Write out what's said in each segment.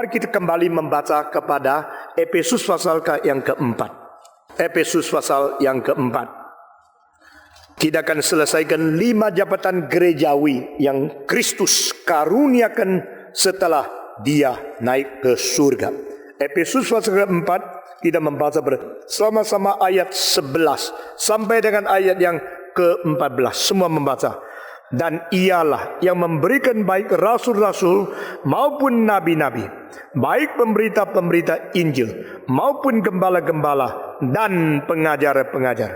Mari kita kembali membaca kepada Efesus pasal yang keempat. Efesus pasal yang keempat. Kita akan selesaikan 5 jabatan gerejawi yang Kristus karuniakan setelah dia naik ke surga. Efesus pasal keempat, kita membaca bersama-sama ayat 11 sampai dengan ayat yang ke-14. Semua membaca. Dan ialah yang memberikan baik rasul-rasul maupun nabi-nabi, baik pemberita-pemberita Injil maupun gembala-gembala dan pengajar-pengajar,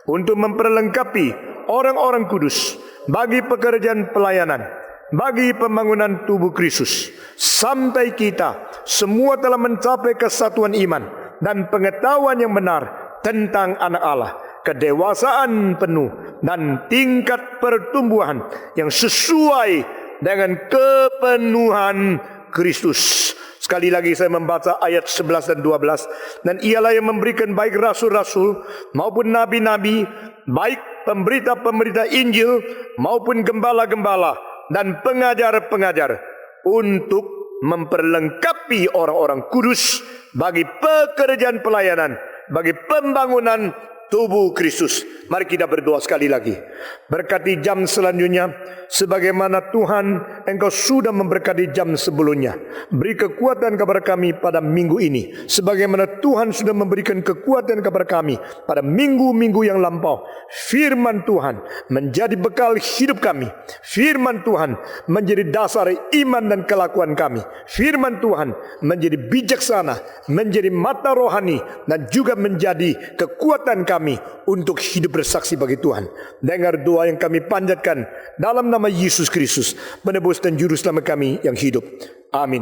untuk memperlengkapi orang-orang kudus bagi pekerjaan pelayanan, bagi pembangunan tubuh Kristus, sampai kita semua telah mencapai kesatuan iman dan pengetahuan yang benar tentang anak Allah, kedewasaan penuh dan tingkat pertumbuhan yang sesuai dengan kepenuhan Kristus. Sekali lagi saya membaca ayat 11 dan 12. Dan ialah yang memberikan baik rasul-rasul maupun nabi-nabi, baik pemberita-pemberita Injil maupun gembala-gembala dan pengajar-pengajar, untuk memperlengkapi orang-orang kudus bagi pekerjaan pelayanan, bagi pembangunan tubuh Kristus. Mari kita berdoa sekali lagi. Berkati jam selanjutnya sebagaimana Tuhan Engkau sudah memberkati jam sebelumnya. Beri kekuatan kepada kami pada minggu ini, sebagaimana Tuhan sudah memberikan kekuatan kepada kami pada minggu-minggu yang lampau. Firman Tuhan menjadi bekal hidup kami. Firman Tuhan menjadi dasar iman dan kelakuan kami. Firman Tuhan menjadi bijaksana, menjadi mata rohani, dan juga menjadi kekuatan kami untuk hidup bersaksi bagi Tuhan. Dengar doa yang kami panjatkan dalam nama Yesus Kristus, penebus dan juru selamat kami yang hidup. Amin.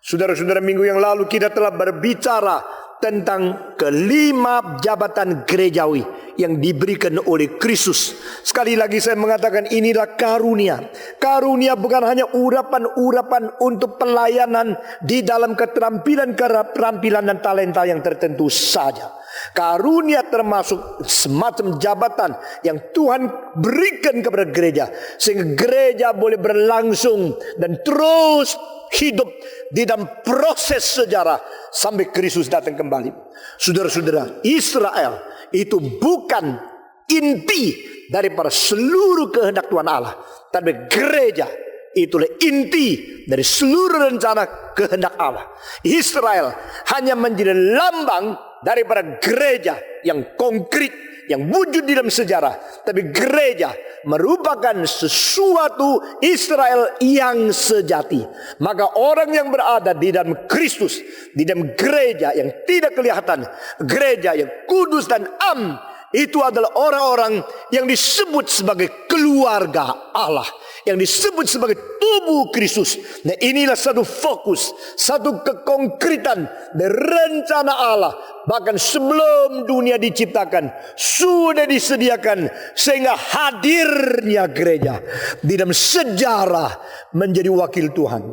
Saudara-saudara, minggu yang lalu kita telah berbicara tentang kelima jabatan gerejawi yang diberikan oleh Kristus. Sekali lagi saya mengatakan, inilah karunia. Karunia bukan hanya urapan-urapan untuk pelayanan di dalam keterampilan dan talenta yang tertentu saja. Karunia termasuk semacam jabatan yang Tuhan berikan kepada gereja, sehingga gereja boleh berlangsung dan terus hidup di dalam proses sejarah sampai Kristus datang kembali. Saudara-saudara, Israel itu bukan inti daripada seluruh kehendak Tuhan Allah, tapi gereja itulah inti dari seluruh rencana kehendak Allah. Israel hanya menjadi lambang daripada gereja yang konkret, yang wujud di dalam sejarah. Tapi gereja merupakan sesuatu Israel yang sejati. Maka orang yang berada di dalam Kristus, di dalam gereja yang tidak kelihatan, gereja yang kudus dan am, itu adalah orang-orang yang disebut sebagai keluarga Allah, yang disebut sebagai tubuh Kristus. Nah, inilah satu fokus, satu kekonkretan dari rencana Allah. Bahkan sebelum dunia diciptakan, sudah disediakan, sehingga hadirnya gereja di dalam sejarah menjadi wakil Tuhan.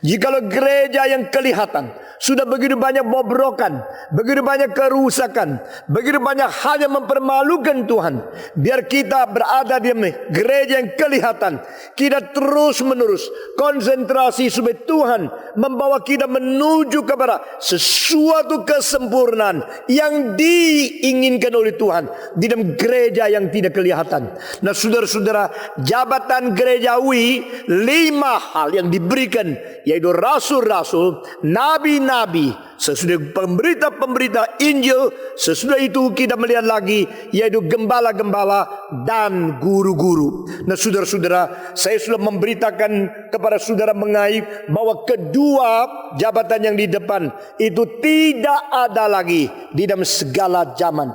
Jikalau gereja yang kelihatan sudah begitu banyak bobrokan, begitu banyak kerusakan, begitu banyak hal yang mempermalukan Tuhan, biar kita berada di gereja yang kelihatan. Kita terus menerus konsentrasi supaya Tuhan membawa kita menuju kepada sesuatu kesempurnaan yang diinginkan oleh Tuhan di dalam gereja yang tidak kelihatan. Nah, saudara-saudara, jabatan gerejawi 5 hal yang diberikan, yaitu rasul-rasul, nabi-nabi, sesudah pemberita-pemberita Injil, sesudah itu kita melihat lagi yaitu gembala-gembala dan guru-guru. Nah, saudara-saudara, saya sudah memberitakan kepada saudara mengenai bahwa kedua jabatan yang di depan itu tidak ada lagi di dalam segala zaman.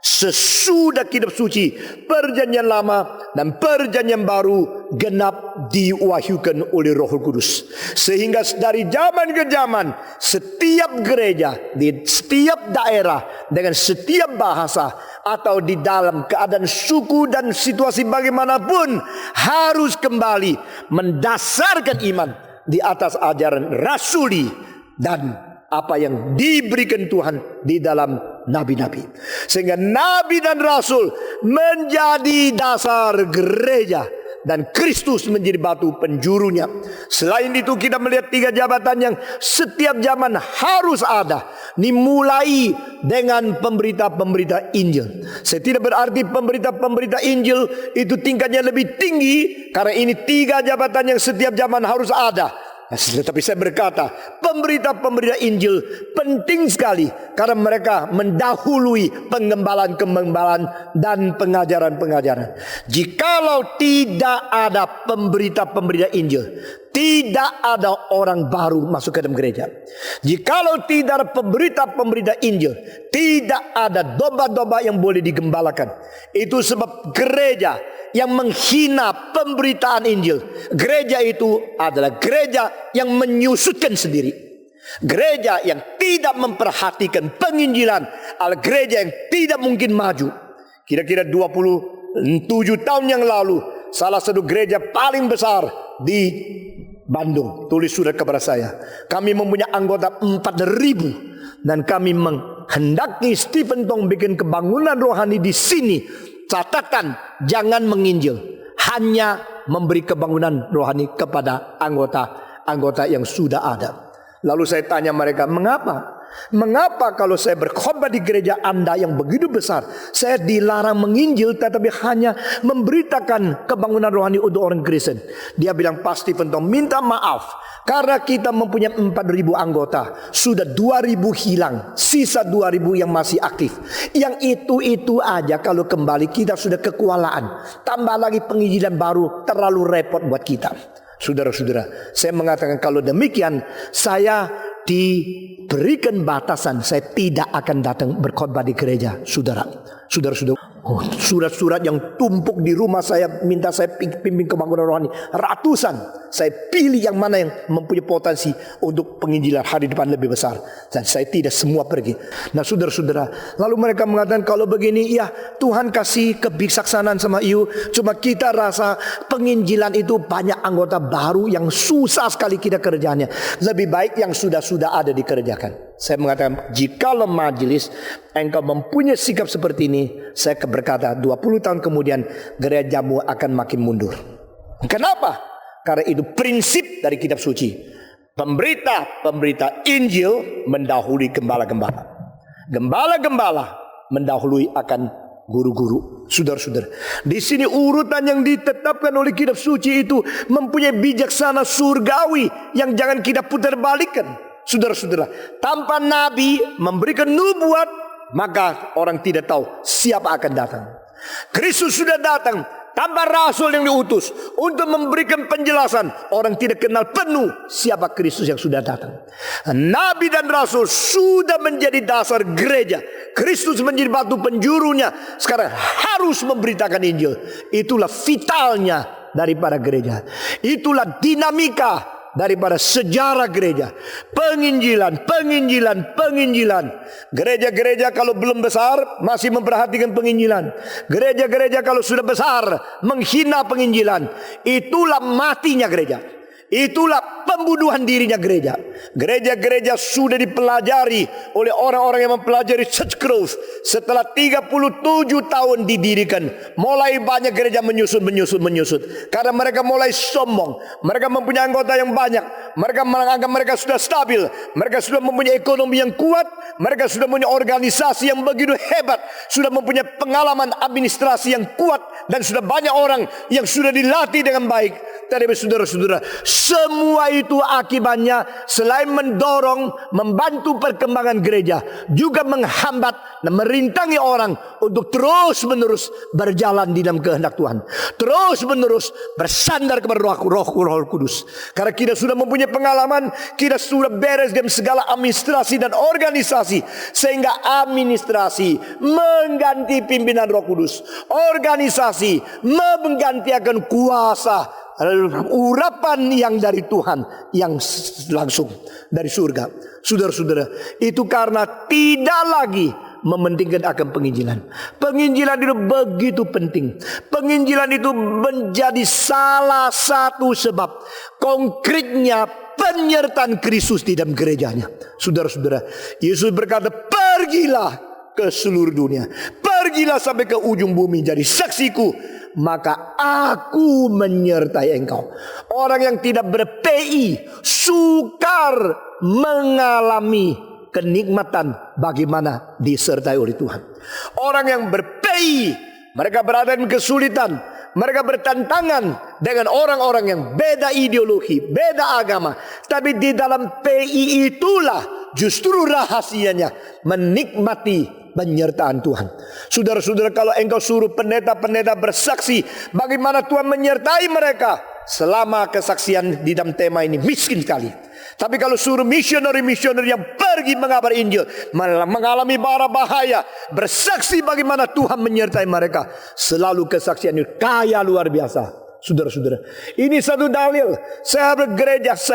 Sesudah kitab suci perjanjian lama dan perjanjian baru genap diwahyukan oleh Roh Kudus, sehingga dari zaman ke zaman setiap gereja di setiap daerah dengan setiap bahasa atau di dalam keadaan suku dan situasi bagaimanapun harus kembali mendasarkan iman di atas ajaran rasuli dan apa yang diberikan Tuhan di dalam nabi-nabi. Sehingga nabi dan rasul menjadi dasar gereja dan Kristus menjadi batu penjurunya. Selain itu kita melihat 3 jabatan yang setiap zaman harus ada. Dimulai dengan pemberita-pemberita Injil. Saya tidak berarti pemberita-pemberita Injil itu tingkatnya lebih tinggi, karena ini 3 jabatan yang setiap zaman harus ada. Tetapi saya berkata, pemberita-pemberita Injil penting sekali, karena mereka mendahului penggembalaan-penggembalaan dan pengajaran-pengajaran. Jikalau tidak ada pemberita-pemberita Injil, tidak ada orang baru masuk ke dalam gereja. Jikalau tidak ada pemberita-pemberita Injil, tidak ada domba-domba yang boleh digembalakan. Itu sebab gereja yang menghina pemberitaan Injil, gereja itu adalah gereja yang menyusutkan sendiri. Gereja yang tidak memperhatikan penginjilan adalah gereja yang tidak mungkin maju. Kira-kira 27 tahun yang lalu, salah satu gereja paling besar di Bandung tulis surat kepada saya. Kami mempunyai anggota 4.000 dan kami menghendaki Stephen Tong bikin kebangunan rohani di sini. Catatan, jangan menginjil, hanya memberi kebangunan rohani kepada anggota yang sudah ada. Lalu saya tanya mereka, mengapa? Mengapa kalau saya berkhotbah di gereja Anda yang begitu besar, saya dilarang menginjil tetapi hanya memberitakan kebangunan rohani untuk orang Kristen? Dia bilang, pasti Pentong minta maaf, karena kita mempunyai 4.000 anggota, sudah 2.000 hilang, sisa 2.000 yang masih aktif. Yang itu aja kalau kembali kita sudah kekualaan, tambah lagi penginjilan baru, terlalu repot buat kita. Saudara-saudara, saya mengatakan kalau demikian, saya diberikan batasan, saya tidak akan datang berkhotbah di gereja. Saudara-saudara, surat-surat yang tumpuk di rumah saya, minta saya pimpin kebangunan rohani, ratusan. Saya pilih yang mana yang mempunyai potensi untuk penginjilan hari depan lebih besar, dan saya tidak semua pergi. Nah saudara-saudara, lalu mereka mengatakan, kalau begini, ya Tuhan kasih kebijaksanaan sama you, cuma kita rasa penginjilan itu banyak anggota baru yang susah sekali kita kerjanya. Lebih baik yang sudah ada dikerjakan. Saya mengatakan, jikalau majelis engkau mempunyai sikap seperti ini, saya berkata 20 tahun kemudian gerejamu akan makin mundur. Kenapa? Karena itu prinsip dari kitab suci. Pemberita Injil mendahului gembala-gembala. Gembala-gembala mendahului akan guru-guru. Saudara-saudara, di sini urutan yang ditetapkan oleh kitab suci itu mempunyai bijaksana surgawi yang jangan kita putar balikan. Saudara-saudara, tanpa nabi memberikan nubuat, maka orang tidak tahu siapa akan datang. Kristus sudah datang tanpa rasul yang diutus untuk memberikan penjelasan, orang tidak kenal penuh siapa Kristus yang sudah datang. Nabi dan rasul sudah menjadi dasar gereja. Kristus menjadi batu penjurunya. Sekarang harus memberitakan Injil. Itulah vitalnya daripada gereja. Itulah dinamika daripada sejarah gereja. Penginjilan. Gereja-gereja kalau belum besar masih memperhatikan penginjilan. Gereja-gereja kalau sudah besar menghina penginjilan. Itulah matinya gereja. Itulah pembunuhan dirinya gereja. Gereja-gereja sudah dipelajari oleh orang-orang yang mempelajari church growth. Setelah 37 tahun didirikan, mulai banyak gereja menyusut. Karena mereka mulai sombong. Mereka mempunyai anggota yang banyak. Mereka menganggap mereka sudah stabil. Mereka sudah mempunyai ekonomi yang kuat. Mereka sudah mempunyai organisasi yang begitu hebat. Sudah mempunyai pengalaman administrasi yang kuat. Dan sudah banyak orang yang sudah dilatih dengan baik. Tetapi saudara-saudara, semua itu akibatnya selain mendorong, membantu perkembangan gereja, juga menghambat dan merintangi orang untuk terus-menerus berjalan di dalam kehendak Tuhan. Terus-menerus bersandar kepada Roh Kudus. Karena kita sudah mempunyai pengalaman, kita sudah beres dengan segala administrasi dan organisasi, sehingga administrasi mengganti pimpinan Roh Kudus. Organisasi menggantikan kuasa, urapan yang dari Tuhan, yang langsung dari surga. Saudara-saudara, itu karena tidak lagi mementingkan akan penginjilan. Penginjilan itu begitu penting. Penginjilan itu menjadi salah satu sebab konkretnya penyertaan Kristus di dalam gerejanya. Saudara-saudara, Yesus berkata, pergilah ke seluruh dunia, pergilah sampai ke ujung bumi, jadi saksiku. maka aku menyertai engkau. Orang yang tidak ber-PI sukar mengalami kenikmatan bagaimana disertai oleh Tuhan. Orang yang ber-PI, mereka berada di kesulitan, mereka bertantangan dengan orang-orang yang beda ideologi, beda agama. Tapi di dalam PI itulah justru rahasianya menikmati penyertaan Tuhan. Saudara-saudara, kalau engkau suruh pendeta-pendeta bersaksi bagaimana Tuhan menyertai mereka, selama kesaksian di dalam tema ini miskin sekali. Tapi kalau suruh misioneri-misioneri yang pergi mengabar Injil, mengalami bara bahaya, bersaksi bagaimana Tuhan menyertai mereka, selalu kesaksian itu kaya luar biasa. Saudara-saudara, ini satu dalil. Saya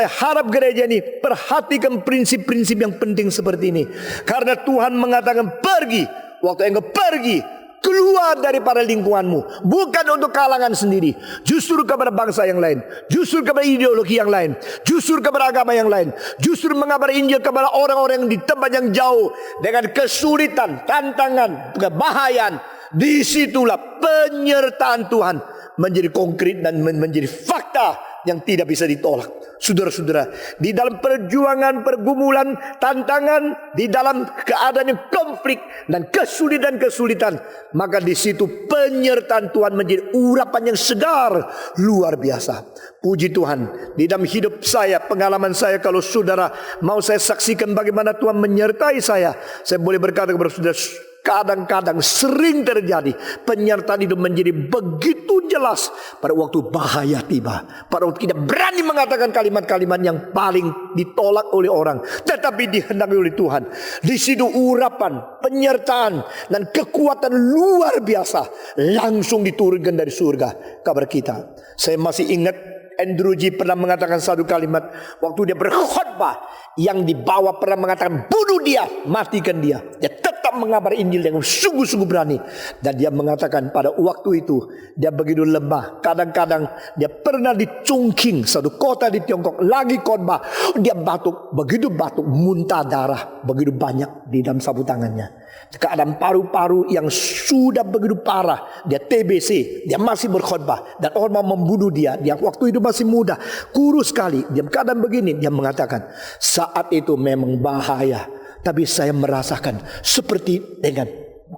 harap gereja ini perhatikan prinsip-prinsip yang penting seperti ini. Karena Tuhan mengatakan pergi. Waktu engkau pergi, keluar daripada lingkunganmu, bukan untuk kalangan sendiri, justru kepada bangsa yang lain, justru kepada ideologi yang lain, justru kepada agama yang lain, justru mengabar Injil kepada orang-orang yang di tempat yang jauh dengan kesulitan, tantangan, kebahayaan. Disitulah penyertaan Tuhan menjadi konkret dan menjadi fakta yang tidak bisa ditolak. Saudara-saudara, di dalam perjuangan, pergumulan, tantangan, di dalam keadaan yang konflik dan kesulitan-kesulitan, maka di situ penyertaan Tuhan menjadi urapan yang segar luar biasa. Puji Tuhan, di dalam hidup saya, pengalaman saya, kalau saudara mau saya saksikan bagaimana Tuhan menyertai saya boleh berkata kepada saudara, kadang-kadang sering terjadi penyertaan itu menjadi begitu jelas pada waktu bahaya tiba, pada waktu kita berani mengatakan kalimat-kalimat yang paling ditolak oleh orang, tetapi dihendaki oleh Tuhan. Di situ urapan, penyertaan dan kekuatan luar biasa langsung diturunkan dari surga kabar kita. Saya masih ingat Andrew G. pernah mengatakan satu kalimat waktu dia berkhotbah, yang dibawa pernah mengatakan bunuh dia, matikan dia. Dia tetap mengabar Injil dengan sungguh-sungguh berani. Dan dia mengatakan pada waktu itu dia begitu lemah. Kadang-kadang dia pernah di Chongqing, satu kota di Tiongkok, lagi khotbah, dia batuk, begitu batuk, muntah darah begitu banyak di dalam sapu tangannya. Keadaan paru-paru yang sudah begitu parah, dia TBC, dia masih berkhotbah dan orang mau membunuh dia. Dia waktu itu masih muda, kurus sekali. Dia keadaan begini, dia mengatakan saat itu memang bahaya, tapi saya merasakan seperti dengan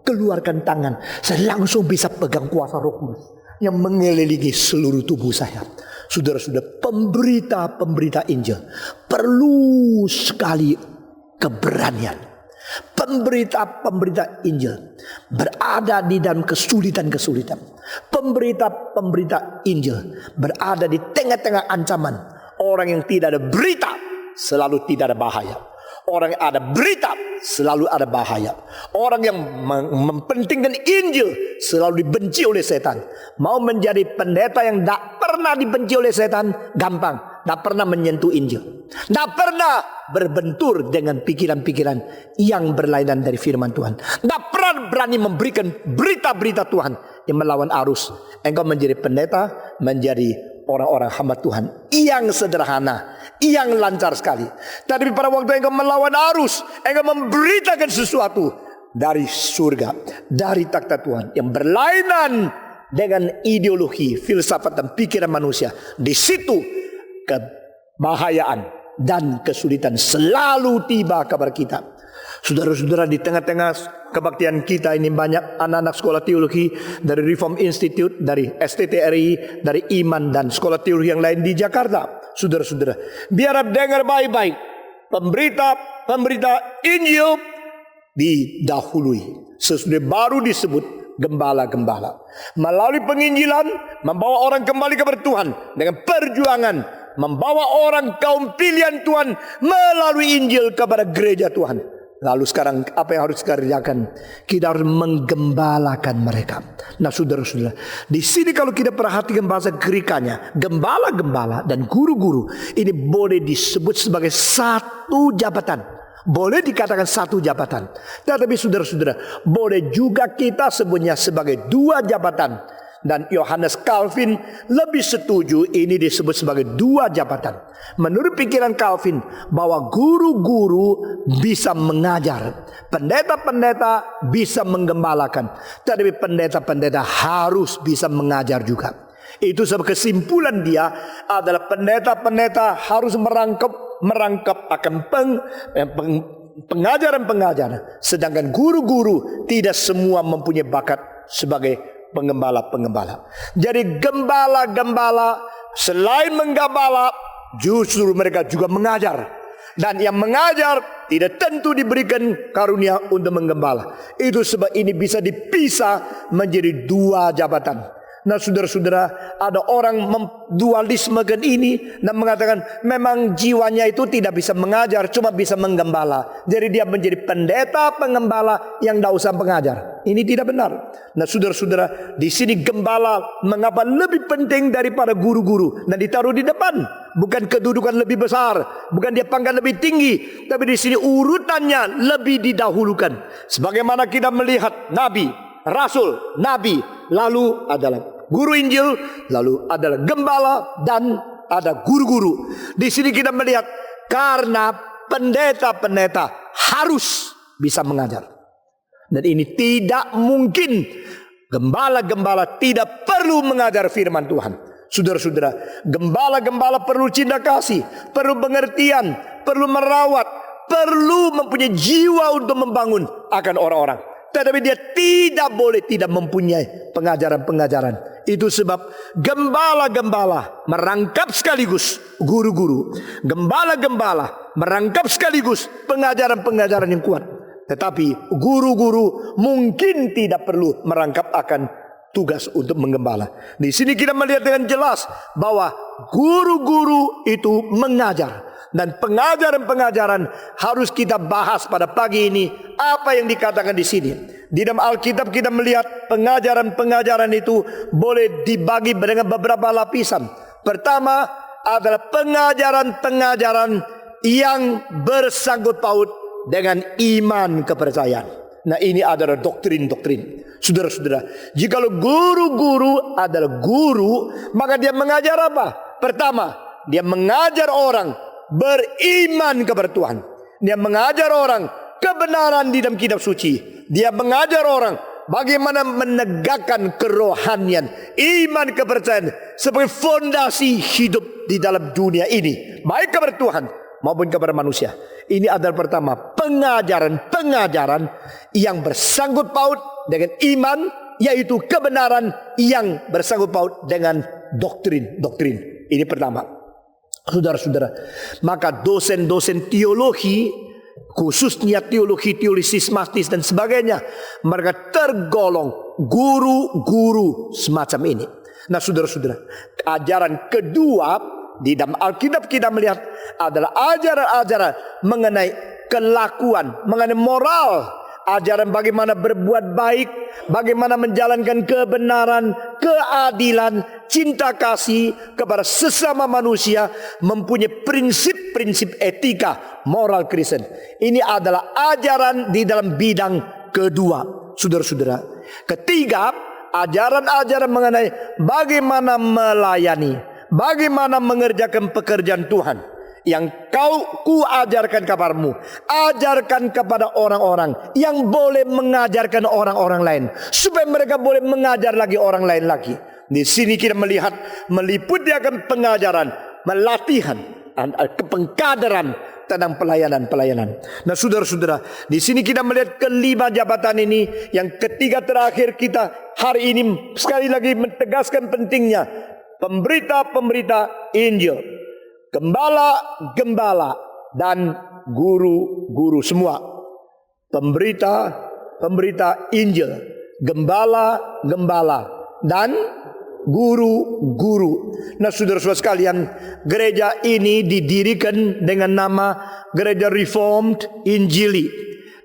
keluarkan tangan, saya langsung bisa pegang kuasa Roh Kudus yang mengelilingi seluruh tubuh saya. Saudara-saudara, pemberita Injil perlu sekali keberanian. Pemberita Injil berada di dalam kesulitan-kesulitan. Pemberita Injil berada di tengah-tengah ancaman. Orang yang tidak ada berita selalu tidak ada bahaya. Orang yang ada berita selalu ada bahaya. Orang yang mempentingkan Injil selalu dibenci oleh setan. Mau menjadi pendeta yang tidak pernah dibenci oleh setan gampang. Tidak pernah menyentuh Injil, tidak pernah berbentur dengan pikiran-pikiran yang berlainan dari firman Tuhan, tidak pernah berani memberikan berita-berita Tuhan yang melawan arus. Engkau menjadi pendeta, menjadi orang-orang hamba Tuhan yang sederhana, yang lancar sekali. Tapi pada waktu engkau melawan arus, engkau memberitakan sesuatu dari surga, dari takhta Tuhan yang berlainan dengan ideologi, filsafat dan pikiran manusia. Di situ kebahayaan dan kesulitan selalu tiba kabar kita. Saudara-saudara, di tengah-tengah kebaktian kita ini banyak anak-anak sekolah teologi dari Reform Institute, dari STTRI, dari Iman dan sekolah teologi yang lain di Jakarta. Saudara-saudara, biar dengar baik-baik, pemberita Injil didahului. Sesudah baru disebut gembala-gembala. Melalui penginjilan membawa orang kembali kepada Tuhan dengan perjuangan, membawa orang kaum pilihan Tuhan melalui Injil kepada gereja Tuhan. Lalu sekarang apa yang harus kita kerjakan? Kita harus menggembalakan mereka. Nah, saudara-saudara, di sini kalau kita perhatikan bahasa Grekanya, gembala-gembala dan guru-guru ini boleh disebut sebagai satu jabatan. Boleh dikatakan satu jabatan. Tetapi saudara-saudara, boleh juga kita sebutnya sebagai dua jabatan. Dan Yohanes Calvin lebih setuju ini disebut sebagai dua jabatan. Menurut pikiran Calvin bahwa guru-guru bisa mengajar, pendeta-pendeta bisa menggembalakan, tetapi pendeta-pendeta harus bisa mengajar juga. Itu sebab kesimpulan dia adalah pendeta-pendeta harus merangkap akan pengajaran-pengajaran, sedangkan guru-guru tidak semua mempunyai bakat sebagai penggembala-penggembala. Jadi gembala-gembala selain menggembala justru mereka juga mengajar. Dan yang mengajar tidak tentu diberikan karunia untuk menggembala. Itu sebab ini bisa dipisah menjadi dua jabatan. Nah saudara-saudara, ada orang dualismekan ini dan mengatakan memang jiwanya itu tidak bisa mengajar, cuma bisa menggembala. Jadi dia menjadi pendeta pengembala yang tidak usah pengajar. Ini tidak benar. Nah saudara-saudara, di sini gembala mengapa lebih penting daripada guru-guru dan ditaruh di depan. Bukan kedudukan lebih besar, bukan dia pangkat lebih tinggi, tapi di sini urutannya lebih didahulukan. Sebagaimana kita melihat nabi, rasul, nabi, lalu adalah guru Injil, lalu adalah gembala, dan ada guru-guru. Di sini kita melihat karena pendeta-pendeta harus bisa mengajar. Dan ini tidak mungkin gembala-gembala tidak perlu mengajar firman Tuhan. Saudara-saudara, gembala-gembala perlu cinta kasih, perlu pengertian, perlu merawat, perlu mempunyai jiwa untuk membangun akan orang-orang. Tetapi dia tidak boleh tidak mempunyai pengajaran-pengajaran. Itu sebab gembala-gembala merangkap sekaligus guru-guru. Gembala-gembala merangkap sekaligus pengajaran-pengajaran yang kuat. Tetapi guru-guru mungkin tidak perlu merangkap akan tugas untuk menggembala. Di sini kita melihat dengan jelas bahwa guru-guru itu mengajar. Dan pengajaran-pengajaran harus kita bahas pada pagi ini. Apa yang dikatakan di sini? Di dalam Alkitab kita melihat pengajaran-pengajaran itu boleh dibagi dengan beberapa lapisan. Pertama adalah pengajaran-pengajaran yang bersangkut paut dengan iman kepercayaan. Nah ini adalah doktrin-doktrin. Saudara-saudara, jikalau guru-guru adalah guru, maka dia mengajar apa? Pertama, dia mengajar orang beriman kepada Tuhan. Dia mengajar orang kebenaran di dalam kitab suci. Dia mengajar orang bagaimana menegakkan kerohanian, iman kepercayaan sebagai fondasi hidup di dalam dunia ini, baik kepada Tuhan maupun kepada manusia. Ini adalah pertama, pengajaran-pengajaran yang bersangkut paut dengan iman, yaitu kebenaran yang bersangkut paut dengan doktrin-doktrin. Ini pertama. Saudara-saudara, maka dosen-dosen teologi, khususnya teologi sistematis dan sebagainya, mereka tergolong guru-guru semacam ini. Nah saudara-saudara, ajaran kedua di dalam Alkitab kita melihat adalah ajaran-ajaran mengenai kelakuan, mengenai moral. Ajaran bagaimana berbuat baik, bagaimana menjalankan kebenaran, keadilan, cinta kasih kepada sesama manusia, mempunyai prinsip-prinsip etika moral Kristen. Ini adalah ajaran di dalam bidang kedua, saudara-saudara. Ketiga, ajaran-ajaran mengenai bagaimana melayani, bagaimana mengerjakan pekerjaan Tuhan yang ku ajarkan kepadamu. Ajarkan kepada orang-orang yang boleh mengajarkan orang-orang lain, supaya mereka boleh mengajar lagi orang lain lagi. Di sini kita melihat meliputi akan pengajaran, melatihan, kepengkaderan tentang pelayanan-pelayanan. Nah saudara-saudara, di sini kita melihat kelima jabatan ini. Yang ketiga terakhir kita hari ini sekali lagi menegaskan pentingnya pemberita-pemberita Injil, gembala-gembala, dan guru-guru semua. Pemberita Injil, gembala-gembala, dan guru-guru. Nah saudara-saudara sekalian, gereja ini didirikan dengan nama Gereja Reformed Injili.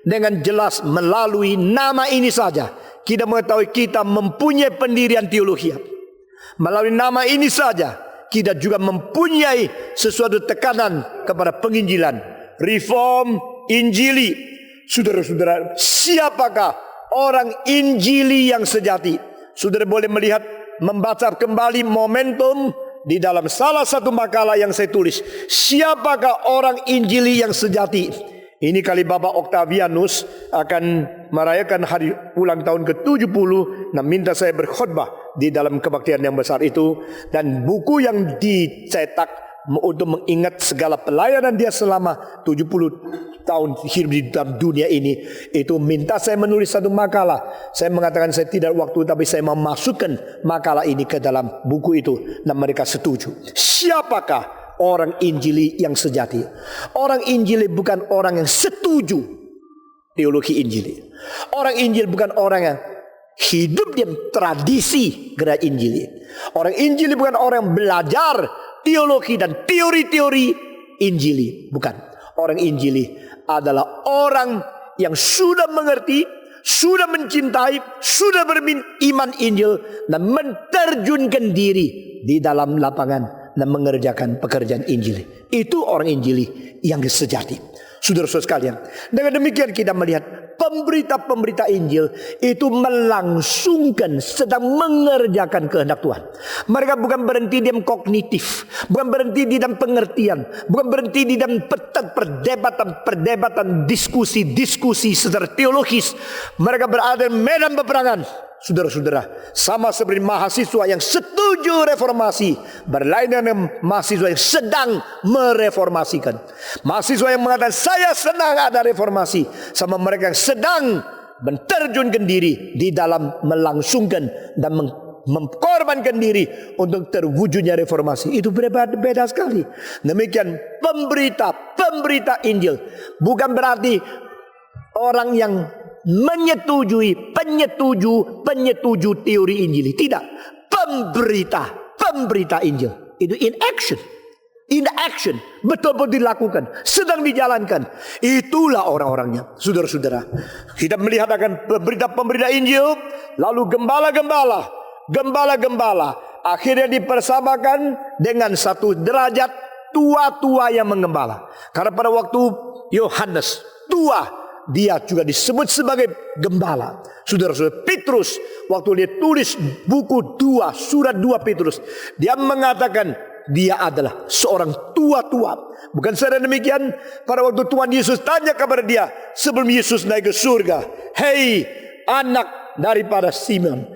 Dengan jelas melalui nama ini saja kita mengetahui kita mempunyai pendirian teologi. Melalui nama ini saja kita juga mempunyai sesuatu tekanan kepada penginjilan, reform Injili. Saudara-saudara, siapakah orang Injili yang sejati? Saudara boleh melihat membaca kembali momentum di dalam salah satu makalah yang saya tulis. Siapakah orang Injili yang sejati? Ini kali Bapak Octavianus akan merayakan hari ulang tahun ke-70 dan minta saya berkhotbah di dalam kebaktian yang besar itu. Dan buku yang dicetak untuk mengingat segala pelayanan dia selama 70 tahun hidup di dalam dunia ini, itu minta saya menulis satu makalah. Saya mengatakan saya tidak waktu, tapi saya memasukkan makalah ini ke dalam buku itu, dan mereka setuju. Siapakah orang Injili yang sejati? Orang Injili bukan orang yang setuju teologi Injili. Orang Injili bukan orang yang hidup di tradisi gereja Injili. Orang Injili bukan orang yang belajar teologi dan teori-teori Injili. Bukan. Orang Injili adalah orang yang sudah mengerti, sudah mencintai, sudah beriman Injil, dan menterjunkan diri di dalam lapangan dan mengerjakan pekerjaan Injil. Itu orang Injili yang sejati. Saudara-saudara sekalian, dengan demikian kita melihat pemberita-pemberita Injil itu melangsungkan, sedang mengerjakan kehendak Tuhan. Mereka bukan berhenti di dalam kognitif, bukan berhenti di dalam pengertian, bukan berhenti di dalam perdebatan, diskusi secara teologis. Mereka berada di medan peperangan. Saudara-saudara, sama seperti mahasiswa yang setuju reformasi berlainan dengan mahasiswa yang sedang mereformasikan. Mahasiswa yang mengatakan saya senang ada reformasi, sama mereka yang sedang menterjunkan diri di dalam melangsungkan dan mengorbankan diri untuk terwujudnya reformasi. Itu beda sekali. Demikian pemberita Injil bukan berarti orang yang penyetuju teori Injil. Tidak. Pemberita Injil itu in action, betul-betul dilakukan, sedang dijalankan. Itulah orang-orangnya. Saudara-saudara, kita melihat akan pemberita Injil, lalu gembala-gembala akhirnya dipersamakan dengan satu derajat tua-tua yang menggembala. Karena pada waktu Yohanes tua, dia juga disebut sebagai gembala. Saudara-saudara, Petrus waktu dia tulis buku 2, surat 2 Petrus, dia mengatakan dia adalah seorang tua-tua. Bukan saja demikian, pada waktu Tuhan Yesus tanya kepada dia sebelum Yesus naik ke surga, "Hei anak daripada Simon,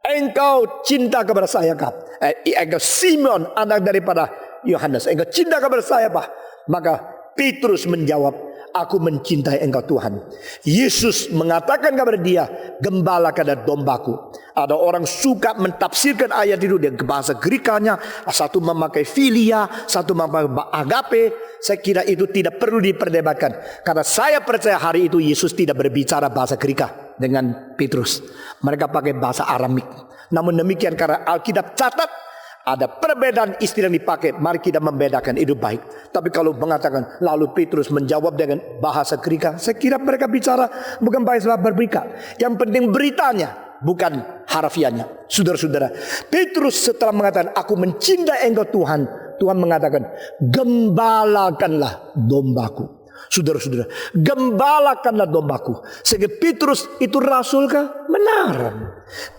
engkau cinta kepada saya kah? Engkau Simon, anak daripada Yohanes, engkau cinta kepada saya apa?" Maka Petrus menjawab, "Aku mencintai engkau Tuhan." Yesus mengatakan kepada dia, "Gembalakan dombaku." Ada orang suka mentafsirkan ayat itu dengan bahasa Grekanya, satu memakai filia, satu memakai agape. Saya kira itu tidak perlu diperdebatkan, karena saya percaya hari itu Yesus tidak berbicara bahasa Greka dengan Petrus. Mereka pakai bahasa Aramik. Namun demikian, karena Alkitab catat ada perbedaan istilah yang dipakai, mari kita membedakan, itu baik. Tapi kalau mengatakan lalu Petrus menjawab dengan bahasa Greka, saya kira mereka bicara bukan bahasa Greka. Yang penting beritanya, bukan harafiahnya. Saudara-saudara, Petrus setelah mengatakan aku mencintai engkau Tuhan, Tuhan mengatakan gembalakanlah dombaku. Saudara-saudara, gembalakanlah dombaku. Sehingga Petrus itu rasul kah? Benar.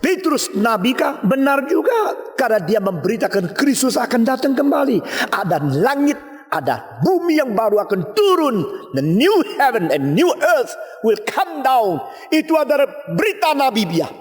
Petrus nabi kah? Benar juga. Karena dia memberitakan Kristus akan datang kembali. Ada langit, ada bumi yang baru akan turun. The new heaven and new earth will come down. Itu adalah berita nabiah.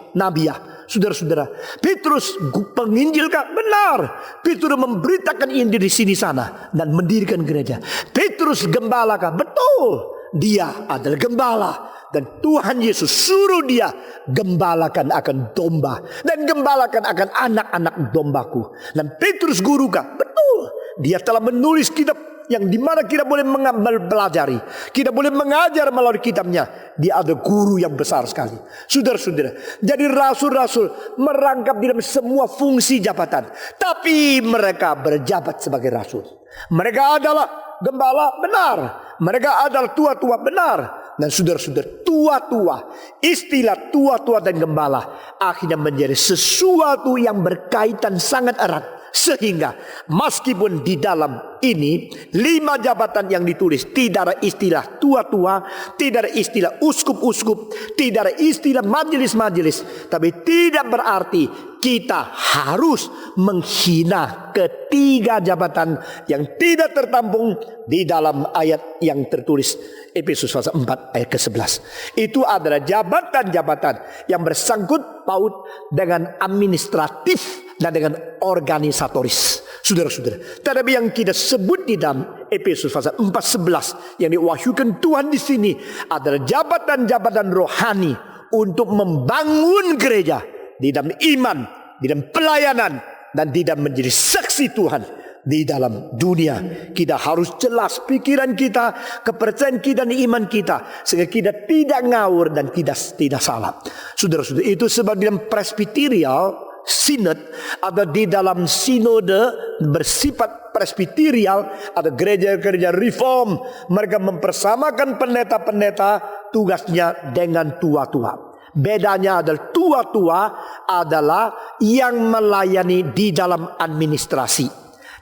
Saudara-saudara, Petrus penginjil kah? Benar. Petrus memberitakan Injil di sini sana dan mendirikan gereja. Petrus gembala kah? Betul. Dia adalah gembala. Dan Tuhan Yesus suruh dia gembalakan akan domba dan gembalakan akan anak-anak dombaku. Dan Petrus guru kah? Betul. Dia telah menulis kitab yang dimana kita boleh mempelajari, kita boleh mengajar melalui kitabnya. Dia ada guru yang besar sekali. Saudara-saudara, jadi rasul-rasul merangkap di dalam semua fungsi jabatan, tapi mereka berjabat sebagai rasul. Mereka adalah gembala, benar. Mereka adalah tua-tua, benar. Dan saudara-saudara, tua-tua, istilah tua-tua dan gembala akhirnya menjadi sesuatu yang berkaitan sangat erat Sehingga meskipun di dalam ini 5 jabatan yang ditulis, tidak ada istilah tua-tua, tidak ada istilah uskup-uskup, tidak ada istilah majelis-majelis, tapi tidak berarti kita harus menghina ketiga jabatan yang tidak tertampung di dalam ayat yang tertulis Efesus pasal 4 ayat ke-11. Itu adalah jabatan-jabatan yang bersangkut paut dengan administratif dan dengan organisatoris, saudara-saudara. Tetapi yang kita sebut di dalam Efesus pasal 4:11 yang diwahyukan Tuhan di sini adalah jabatan-jabatan rohani untuk membangun gereja di dalam iman, di dalam pelayanan, dan di dalam menjadi saksi Tuhan di dalam dunia. Kita harus jelas pikiran kita, kepercayaan kita, dan iman kita, sehingga kita tidak ngawur dan tidak salah. Saudara-saudara, itu sebab di dalam presbyterial sinod atau di dalam sinode bersifat presbyterial ada gereja-gereja reform, mereka mempersamakan pendeta-pendeta tugasnya dengan tua-tua. Bedanya adalah tua-tua adalah yang melayani di dalam administrasi,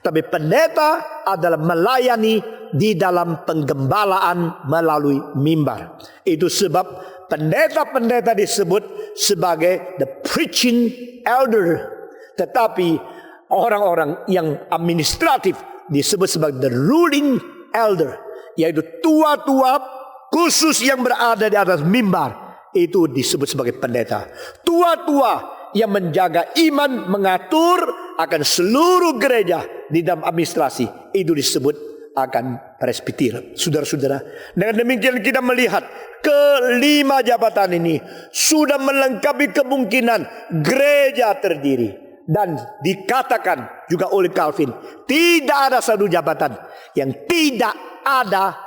tapi pendeta adalah melayani di dalam penggembalaan melalui mimbar. Itu sebab pendeta-pendeta disebut sebagai the preaching elder, tetapi orang-orang yang administratif disebut sebagai the ruling elder, yaitu tua-tua khusus yang berada di atas mimbar. Itu disebut sebagai pendeta. Tua-tua yang menjaga iman, mengatur akan seluruh gereja di dalam administrasi, itu disebut akan presbiter. Saudara-saudara, dengan demikian kita melihat kelima jabatan ini sudah melengkapi kemungkinan gereja terdiri. Dan dikatakan juga oleh Calvin, tidak ada satu jabatan yang tidak ada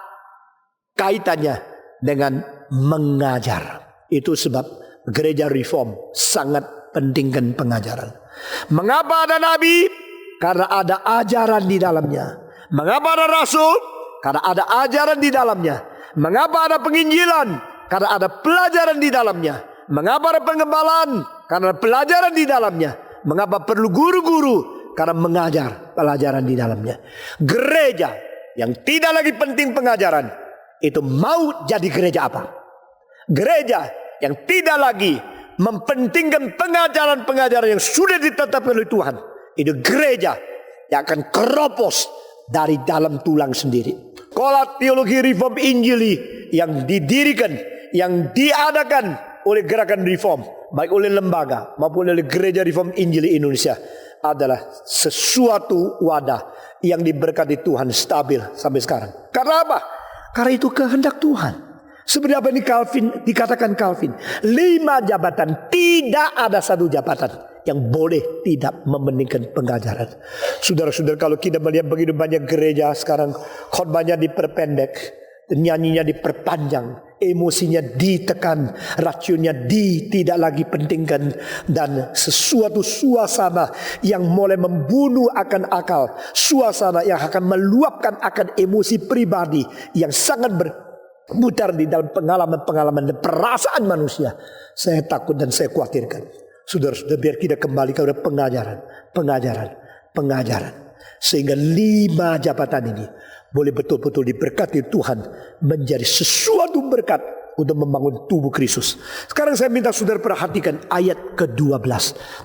kaitannya dengan mengajar. Itu sebab gereja reform sangat pentingkan pengajaran. Mengapa ada nabi? Karena ada ajaran di dalamnya. Mengapa ada rasul? Karena ada ajaran di dalamnya. Mengapa ada penginjilan? Karena ada pelajaran di dalamnya. Mengapa ada penggembalaan? Karena ada pelajaran di dalamnya. Mengapa perlu guru-guru? Karena mengajar pelajaran di dalamnya. Gereja yang tidak lagi penting pengajaran, itu mau jadi gereja apa? Gereja yang tidak lagi mempentingkan pengajaran-pengajaran yang sudah ditetapkan oleh Tuhan, itu gereja yang akan keropos dari dalam tulang sendiri. Kalau teologi reform Injili yang didirikan, yang diadakan oleh gerakan reform, baik oleh lembaga maupun oleh gereja reform Injili Indonesia, adalah sesuatu wadah yang diberkati Tuhan stabil sampai sekarang. Karena apa? Karena itu kehendak Tuhan. Seperti apa ini dikatakan Calvin, 5 jabatan, tidak ada satu jabatan yang boleh tidak mementingkan pengajaran. Saudara-saudara, kalau kita melihat begitu banyak gereja sekarang, khotbahnya diperpendek, nyanyinya diperpanjang, emosinya ditekan, rasionya tidak lagi pentingkan, dan sesuatu suasana yang mulai membunuh akan akal, suasana yang akan meluapkan akan emosi pribadi yang sangat berputar di dalam pengalaman-pengalaman dan perasaan manusia. Saya takut dan saya khawatirkan, saudara-saudara, biar kita kembali kepada pengajaran, sehingga 5 jabatan ini boleh betul-betul diberkati Tuhan menjadi sesuatu berkat untuk membangun tubuh Kristus. Sekarang saya minta saudara perhatikan ayat ke-12,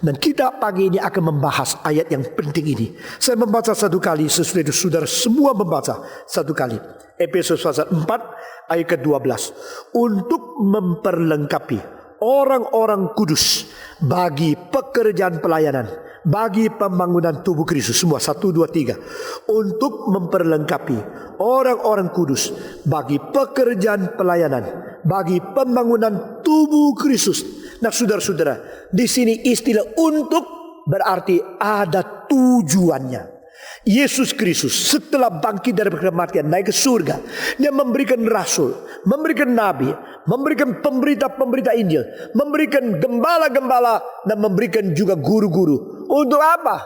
dan kita pagi ini akan membahas ayat yang penting ini. Saya membaca satu kali, sesudah itu saudara semua membaca satu kali. Efesus pasal 4 ayat ke-12. Untuk memperlengkapi orang-orang kudus bagi pekerjaan pelayanan, bagi pembangunan tubuh Kristus. Semua 1, 2, 3. Untuk memperlengkapi orang-orang kudus bagi pekerjaan pelayanan, bagi pembangunan tubuh Kristus. Nah, saudara-saudara, di sini istilah untuk berarti ada tujuannya. Yesus Kristus setelah bangkit dari kematian, naik ke surga, Dia memberikan rasul, memberikan nabi, memberikan pemberita-pemberita Injil, memberikan gembala-gembala, dan memberikan juga guru-guru. Untuk apa?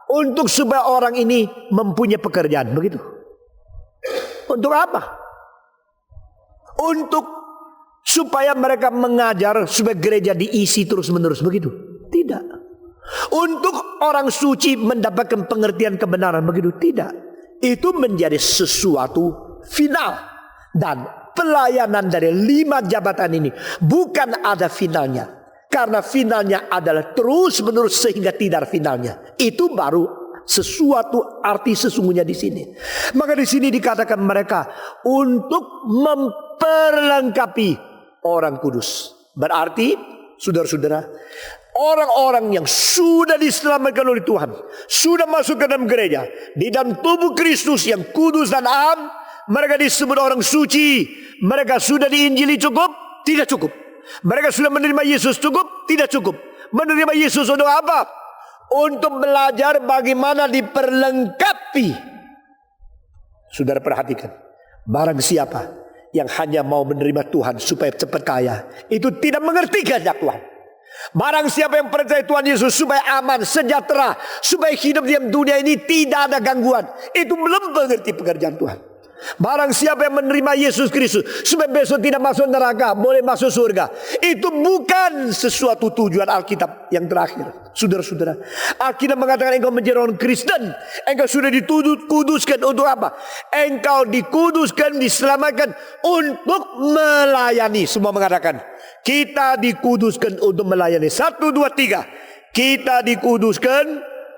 Untuk supaya orang ini mempunyai pekerjaan, begitu. Untuk apa? Untuk supaya mereka mengajar, supaya gereja diisi terus-menerus, begitu? Tidak. Untuk orang suci mendapatkan pengertian kebenaran begitu, tidak. Itu menjadi sesuatu final. Dan pelayanan dari 5 jabatan ini bukan ada finalnya. Karena finalnya adalah terus menerus sehingga tidak ada finalnya. Itu baru sesuatu arti sesungguhnya di sini. Maka di sini dikatakan mereka untuk memperlengkapi orang kudus. Berarti saudara-saudara, orang-orang yang sudah diselamatkan oleh Tuhan, sudah masuk ke dalam gereja, di dalam tubuh Kristus yang kudus dan am, mereka disebut orang suci. Mereka sudah diinjili cukup? Tidak cukup. Mereka sudah menerima Yesus cukup? Tidak cukup. Menerima Yesus untuk apa? Untuk belajar bagaimana diperlengkapi. Saudara perhatikan, barang siapa yang hanya mau menerima Tuhan supaya cepat kaya, itu tidak mengerti kehendak Tuhan. Barang siapa yang percaya Tuhan Yesus supaya aman, sejahtera, supaya hidup di dunia ini tidak ada gangguan, itu belum mengerti pekerjaan Tuhan. Barang siapa yang menerima Yesus Kristus supaya besok tidak masuk neraka, boleh masuk surga, itu bukan sesuatu tujuan Alkitab yang terakhir. Saudara-saudara, Alkitab mengatakan engkau menjadi orang Kristen, engkau sudah dikuduskan untuk apa? Engkau dikuduskan, diselamatkan untuk melayani. Semua mengatakan kita dikuduskan untuk melayani. 1, 2, 3. Kita dikuduskan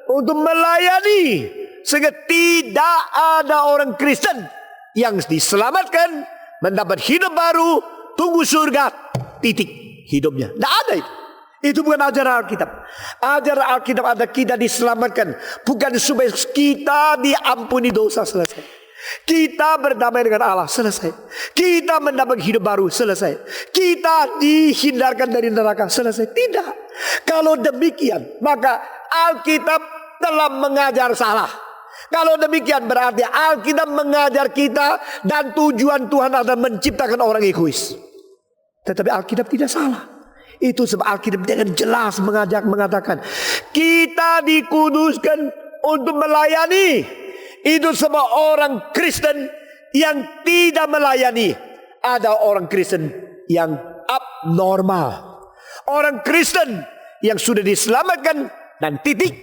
untuk melayani. Sehingga tidak ada orang Kristen yang diselamatkan, mendapat hidup baru, tunggu surga, titik hidupnya. Tidak ada itu. Itu bukan ajaran Alkitab. Ajaran Alkitab ada kita diselamatkan bukan supaya kita diampuni dosa, selesai. Kita berdamai dengan Allah, selesai. Kita mendapat hidup baru, selesai. Kita dihindarkan dari neraka, selesai. Tidak. Kalau demikian, maka Alkitab telah mengajar salah. Kalau demikian berarti Alkitab mengajar kita dan tujuan Tuhan adalah menciptakan orang egois. Tetapi Alkitab tidak salah. Itu sebab Alkitab dengan jelas mengatakan kita dikuduskan untuk melayani. Itu sebab orang Kristen yang tidak melayani, ada orang Kristen yang abnormal. Orang Kristen yang sudah diselamatkan dan titik,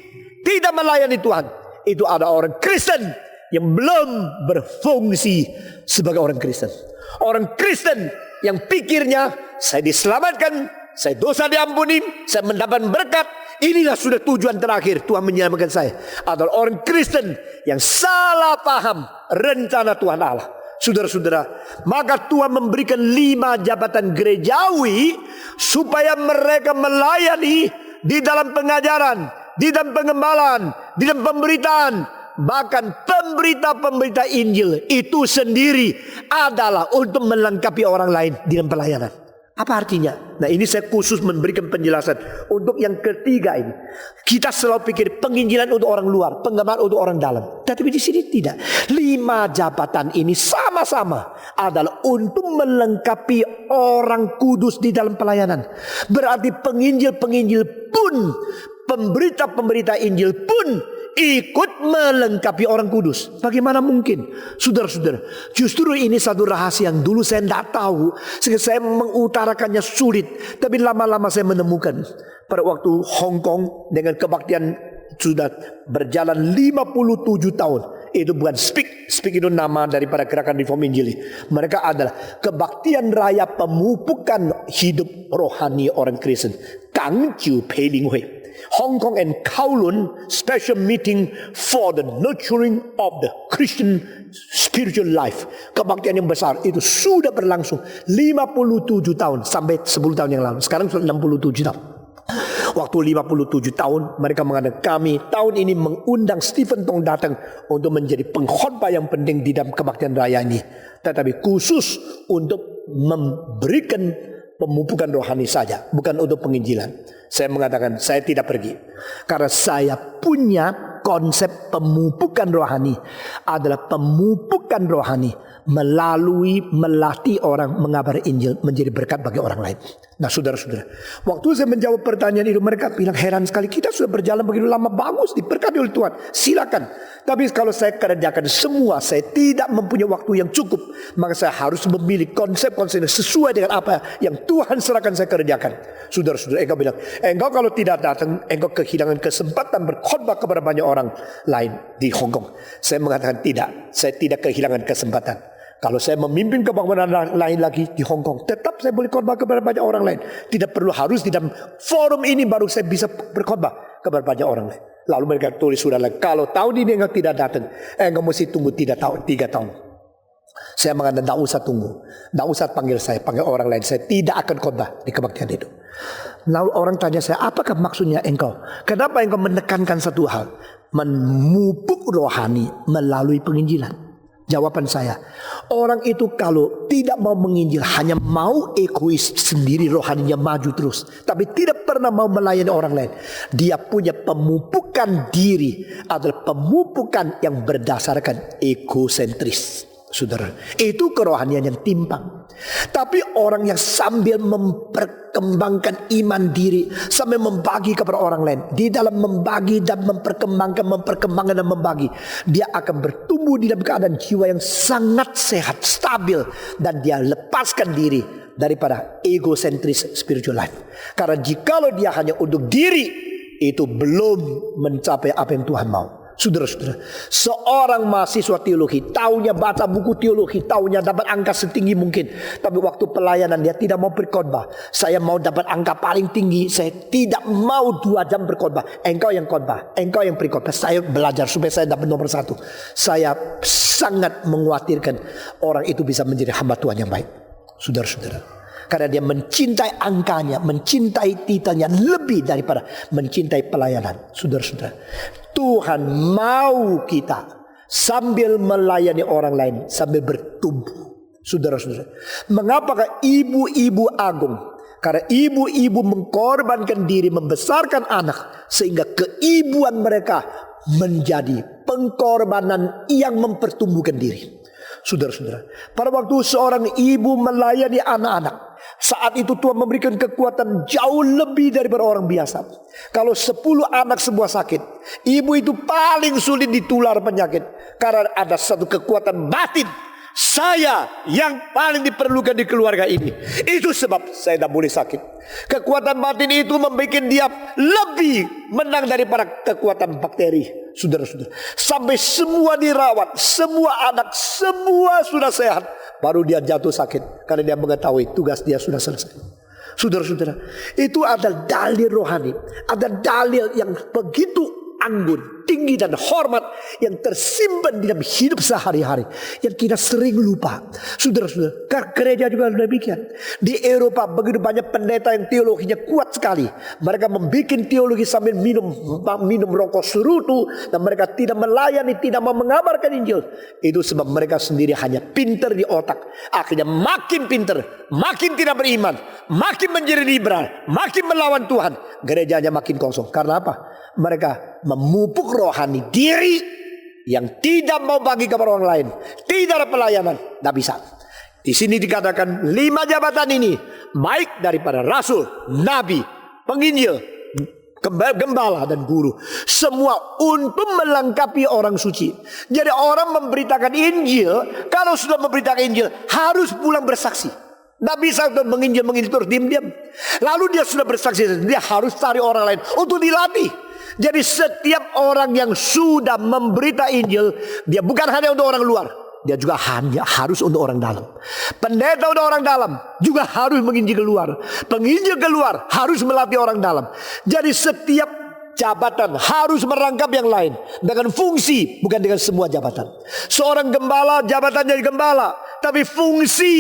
tidak melayani Tuhan, itu ada orang Kristen yang belum berfungsi sebagai orang Kristen. Orang Kristen yang pikirnya saya diselamatkan, saya dosa diampuni, saya mendapat berkat, inilah sudah tujuan terakhir Tuhan menyelamatkan saya. Adalah orang Kristen yang salah paham rencana Tuhan Allah. Saudara-saudara, maka Tuhan memberikan 5 jabatan gerejawi supaya mereka melayani di dalam pengajaran, di dalam pengembalaan, di dalam pemberitaan. Bahkan pemberita-pemberita Injil itu sendiri adalah untuk melengkapi orang lain di dalam pelayanan. Apa artinya? Nah, ini saya khusus memberikan penjelasan untuk yang ketiga ini. Kita selalu pikir penginjilan untuk orang luar, pengembalaan untuk orang dalam. Tetapi di sini tidak. 5 jabatan ini sama-sama adalah untuk melengkapi orang kudus di dalam pelayanan. Berarti penginjil-penginjil pun, pemberita-pemberita Injil pun ikut melengkapi orang kudus. Bagaimana mungkin? Saudara-saudara, justru ini satu rahasia yang dulu saya tidak tahu, sehingga saya mengutarakannya sulit. Tapi lama-lama saya menemukan. Pada waktu Hong Kong dengan kebaktian sudah berjalan 57 tahun. Itu bukan speak itu nama daripada gerakan Reform Injili. Mereka adalah kebaktian raya pemupukan hidup rohani orang Kristen. Gangju Peiling Hui. Hong Kong and Kowloon special meeting for the nurturing of the Christian spiritual life. Kebaktian yang besar itu sudah berlangsung 57 tahun sampai 10 tahun yang lalu. Sekarang sudah 67 tahun. Waktu 57 tahun mereka mengatakan kami tahun ini mengundang Stephen Tong datang untuk menjadi pengkhotbah yang penting di dalam kebaktian raya ini. Tetapi khusus untuk memberikan pemupukan rohani saja, bukan untuk penginjilan. Saya mengatakan saya tidak pergi karena saya punya konsep pemupukan rohani adalah pemupukan rohani melalui melatih orang mengabari Injil menjadi berkat bagi orang lain. Nah saudara-saudara, waktu saya menjawab pertanyaan itu, mereka bilang heran sekali, kita sudah berjalan begitu lama, bagus, diberkati oleh Tuhan, silakan. Tapi kalau saya kerjakan semua, saya tidak mempunyai waktu yang cukup, maka saya harus memilih konsep-konsep sesuai dengan apa yang Tuhan serahkan saya kerjakan. Saudara-saudara, engkau bilang, engkau kalau tidak datang, engkau kehilangan kesempatan berkhotbah kepada banyak orang lain di Hong Kong. Saya mengatakan tidak, saya tidak kehilangan kesempatan. Kalau saya memimpin kebangunan lain lagi di Hong Kong, tetap saya boleh khotbah kepada banyak orang lain. Tidak perlu harus di dalam forum ini baru saya bisa berkhotbah kepada banyak orang lain. Lalu mereka tulis surat lagi, kalau tahun ini engkau tidak datang, engkau mesti tunggu 3 tahun. Saya mengatakan tidak usah tunggu, tidak usah panggil saya, panggil orang lain. Saya tidak akan khotbah di kebaktian itu. Lalu orang tanya saya, apakah maksudnya engkau? Kenapa engkau menekankan satu hal? Memupuk rohani melalui penginjilan. Jawaban saya, orang itu kalau tidak mau menginjil, hanya mau egois sendiri, rohaninya maju terus, tapi tidak pernah mau melayani orang lain. Dia punya pemupukan diri adalah pemupukan yang berdasarkan egosentris. Saudara, itu kerohanian yang timpang. Tapi orang yang sambil memperkembangkan iman diri, sambil membagi kepada orang lain, di dalam membagi dan memperkembangkan dan membagi, dia akan bertumbuh di dalam keadaan jiwa yang sangat sehat, stabil, dan dia lepaskan diri daripada egosentris spiritual life. Karena jikalau dia hanya untuk diri, itu belum mencapai apa yang Tuhan mau. Saudara-saudara, seorang mahasiswa teologi, taunya baca buku teologi, taunya dapat angka setinggi mungkin, tapi waktu pelayanan dia tidak mau berkhotbah. Saya mau dapat angka paling tinggi, saya tidak mau 2 jam berkhotbah. Engkau yang khotbah, engkau yang berkhotbah. Saya belajar supaya saya dapat nomor 1. Saya sangat mengkhawatirkan orang itu bisa menjadi hamba Tuhan yang baik. Saudara-saudara, karena dia mencintai angkanya, mencintai titelnya lebih daripada mencintai pelayanan. Saudara-saudara, Tuhan mau kita sambil melayani orang lain, sambil bertumbuh. Saudara-saudara, mengapakah ibu-ibu agung? Karena ibu-ibu mengkorbankan diri, membesarkan anak, sehingga keibuan mereka menjadi pengorbanan yang mempertumbuhkan diri. Saudara-saudara, pada waktu seorang ibu melayani anak-anak, saat itu Tuhan memberikan kekuatan jauh lebih daripada orang biasa. Kalau 10 anak sebuah sakit, ibu itu paling sulit ditular penyakit, karena ada satu kekuatan batin. Saya yang paling diperlukan di keluarga ini. Itu sebab saya tidak boleh sakit. Kekuatan batin itu membuat dia lebih menang daripada kekuatan bakteri. Saudara-saudara, sampai semua dirawat, semua anak, semua sudah sehat, baru dia jatuh sakit karena dia mengetahui tugas dia sudah selesai. Saudara-saudara, itu adalah dalil rohani, ada dalil yang begitu anggun, tinggi dan hormat yang tersimpan di dalam hidup sehari-hari yang kita sering lupa. Saudara-saudara, gereja juga demikian. Di Eropa begitu banyak pendeta yang teologinya kuat sekali. Mereka membuat teologi sambil minum rokok serutu, dan mereka tidak melayani, tidak mau mengabarkan Injil. Itu sebab mereka sendiri hanya pinter di otak. Akhirnya makin pinter, makin tidak beriman, makin menjadi liberal, makin melawan Tuhan. Gerejanya makin kosong. Karena apa? Mereka memupuk rohani diri yang tidak mau bagi kepada orang lain, tidak ada pelayanan, tidak bisa. Di sini dikatakan 5 jabatan ini baik daripada rasul, nabi, penginjil, gembala dan guru, semua untuk melengkapi orang suci. Jadi orang memberitakan Injil, kalau sudah memberitakan Injil harus pulang bersaksi. Tidak bisa untuk menginjil terus diam-diam. Lalu dia sudah bersaksi, dia harus cari orang lain untuk dilatih. Jadi setiap orang yang sudah memberita Injil, dia bukan hanya untuk orang luar, dia juga hanya harus untuk orang dalam. Pendeta untuk orang dalam juga harus menginjil keluar. Penginjil keluar harus melatih orang dalam. Jadi setiap jabatan harus merangkap yang lain dengan fungsi, bukan dengan semua jabatan. Seorang gembala jabatannya gembala, tapi fungsi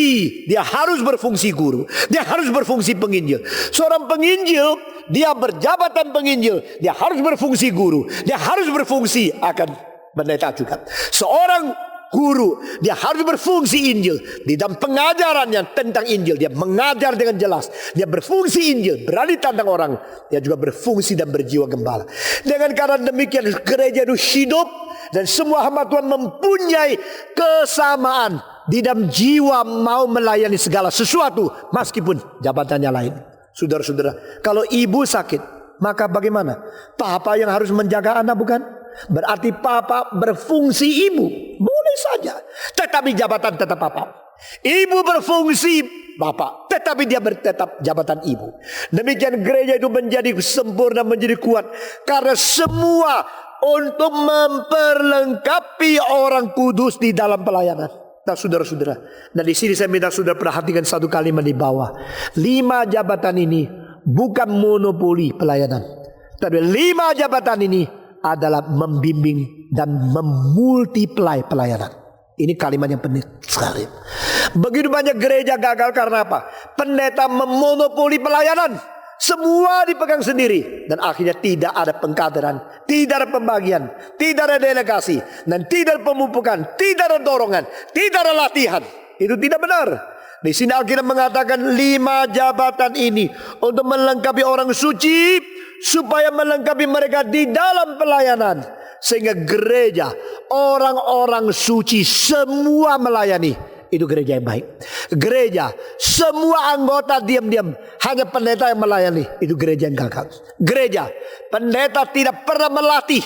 dia harus berfungsi guru, dia harus berfungsi penginjil. Seorang penginjil dia berjabatan penginjil, dia harus berfungsi guru, dia harus berfungsi akan pendeta juga. Seorang guru dia harus berfungsi Injil di dalam pengajarannya tentang Injil, dia mengajar dengan jelas, dia berfungsi Injil, berani tantang orang, dia juga berfungsi dan berjiwa gembala. Dengan karena demikian gereja itu hidup dan semua hamba Tuhan mempunyai kesamaan di dalam jiwa mau melayani segala sesuatu meskipun jabatannya lain. Saudara-saudara, kalau ibu sakit, maka bagaimana? Papa yang harus menjaga anak, bukan? Berarti papa berfungsi ibu. Boleh saja, tetapi jabatan tetap papa. Ibu berfungsi bapak, tetapi dia bertetap jabatan ibu. Demikian gereja itu menjadi sempurna, menjadi kuat, karena semua untuk memperlengkapi orang kudus di dalam pelayanan. Nah, saudara-saudara, nah di sini saya minta saudara perhatikan satu kalimat di bawah. 5 jabatan ini bukan monopoli pelayanan, tapi 5 jabatan ini adalah membimbing dan memultiply pelayanan. Ini kalimat yang penting sekali. Begitu banyak gereja gagal karena apa? Pendeta memonopoli pelayanan. Semua dipegang sendiri. Dan akhirnya tidak ada pengkaderan, tidak ada pembagian, tidak ada delegasi, dan tidak ada pemupukan, tidak ada dorongan, tidak ada latihan. Itu tidak benar. Di sini Alkitab mengatakan 5 jabatan ini untuk melengkapi orang suci, supaya melengkapi mereka di dalam pelayanan. Sehingga gereja, orang-orang suci semua melayani. Itu gereja yang baik. Gereja, semua anggota diam-diam, hanya pendeta yang melayani. Itu gereja yang gagal. Gereja, pendeta tidak pernah melatih,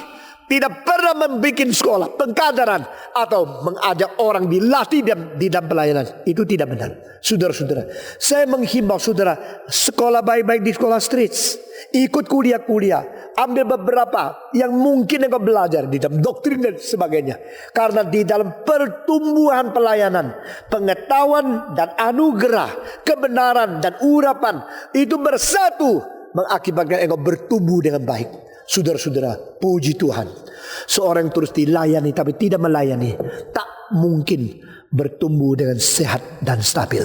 tidak pernah membuat sekolah pengkaderan atau mengajak orang dilatih di dalam pelayanan. Itu tidak benar. Saudara-saudara, saya menghimbau saudara, sekolah baik-baik di sekolah streets, ikut kuliah-kuliah, ambil beberapa yang mungkin engkau belajar di dalam doktrin dan sebagainya. Karena di dalam pertumbuhan pelayanan, pengetahuan dan anugerah, kebenaran dan urapan itu bersatu mengakibatkan engkau bertumbuh dengan baik. Saudara-saudara, puji Tuhan. Seorang yang terus dilayani tapi tidak melayani, tak mungkin bertumbuh dengan sehat dan stabil.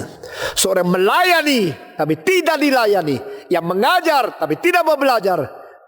Seorang melayani tapi tidak dilayani, yang mengajar tapi tidak mau belajar,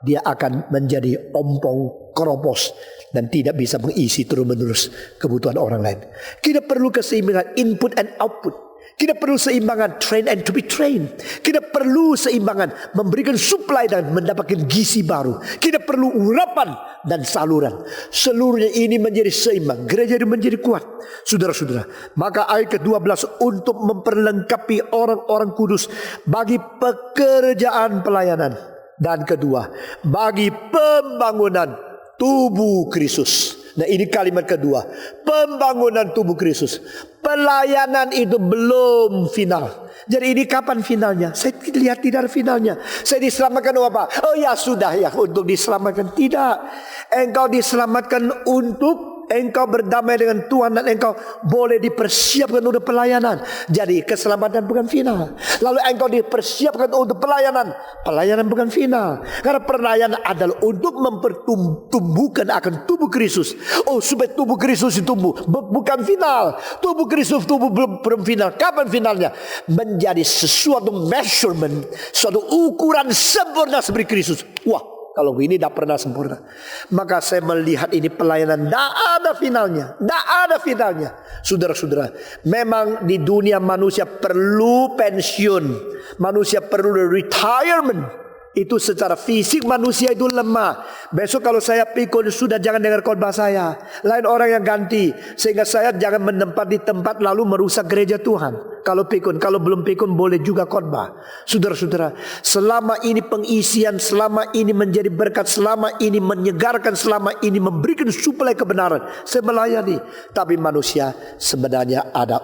dia akan menjadi ompong keropos dan tidak bisa mengisi terus-menerus kebutuhan orang lain. Kita perlu keseimbangan input and output. Kita perlu seimbangan train and to be trained. Kita perlu seimbangan memberikan supply dan mendapatkan gizi baru. Kita perlu urapan dan saluran. Seluruhnya ini menjadi seimbang. Gereja ini menjadi kuat. Saudara-saudara, maka ayat ke-12 untuk memperlengkapi orang-orang kudus bagi pekerjaan pelayanan. Dan kedua, bagi pembangunan tubuh Kristus. Nah, ini kalimat kedua, pembangunan tubuh Kristus. Pelayanan itu belum final. Jadi ini kapan finalnya? Saya lihat tidak ada finalnya. Saya diselamatkan apa? Oh ya sudah ya, untuk diselamatkan. Tidak. Engkau diselamatkan untuk engkau berdamai dengan Tuhan dan engkau boleh dipersiapkan untuk pelayanan. Jadi keselamatan bukan final. Lalu engkau dipersiapkan untuk pelayanan. Pelayanan bukan final. Karena pelayanan adalah untuk mempertumbuhkan akan tubuh Kristus. Oh, supaya tubuh Kristus tumbuh. Bukan final. Tubuh Kristus tumbuh belum final. Kapan finalnya? Menjadi sesuatu measurement, suatu ukuran sempurna seperti Kristus. Wah, kalau ini tidak pernah sempurna. Maka saya melihat ini pelayanan tidak ada finalnya. Tidak ada finalnya. Saudara-saudara, memang di dunia manusia perlu pensiun. Manusia perlu retirement. Itu secara fisik manusia itu lemah. Besok kalau saya pikun, sudah jangan dengar khotbah saya. Lain orang yang ganti. Sehingga saya jangan menempati tempat lalu merusak gereja Tuhan. Kalau pikun, kalau belum pikun boleh juga khotbah. Saudara-saudara, selama ini pengisian, selama ini menjadi berkat, selama ini menyegarkan, selama ini memberikan suplai kebenaran, saya melayani. Tapi manusia sebenarnya ada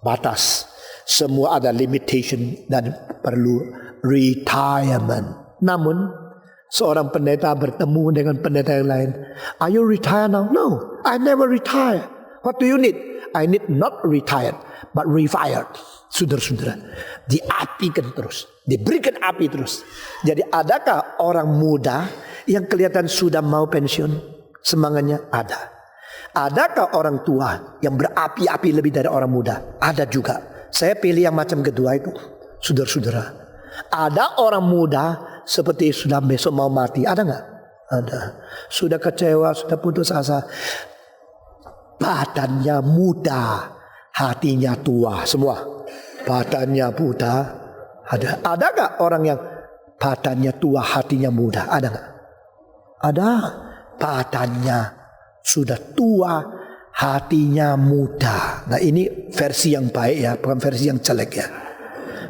batas. Semua ada limitation dan perlu retirement. Namun seorang pendeta bertemu dengan pendeta yang lain. Are you retired now? No, I never retire. What do you need? I need not retired, but refired. Saudara-saudara, diapikan terus, diberikan api terus. Jadi adakah orang muda yang kelihatan sudah mau pensiun? Semangatnya ada. Adakah orang tua yang berapi-api lebih dari orang muda? Ada juga. Saya pilih yang macam kedua itu. Saudara-saudara, ada orang muda seperti sudah besok mau mati. Ada nggak? Ada. Sudah kecewa, sudah putus asa. Badannya muda, hatinya tua. Semua badannya muda. Ada. Ada nggak orang yang badannya tua, hatinya muda? Ada nggak? Ada. Badannya sudah tua, hatinya mudah. Nah ini versi yang baik ya, bukan versi yang jelek ya.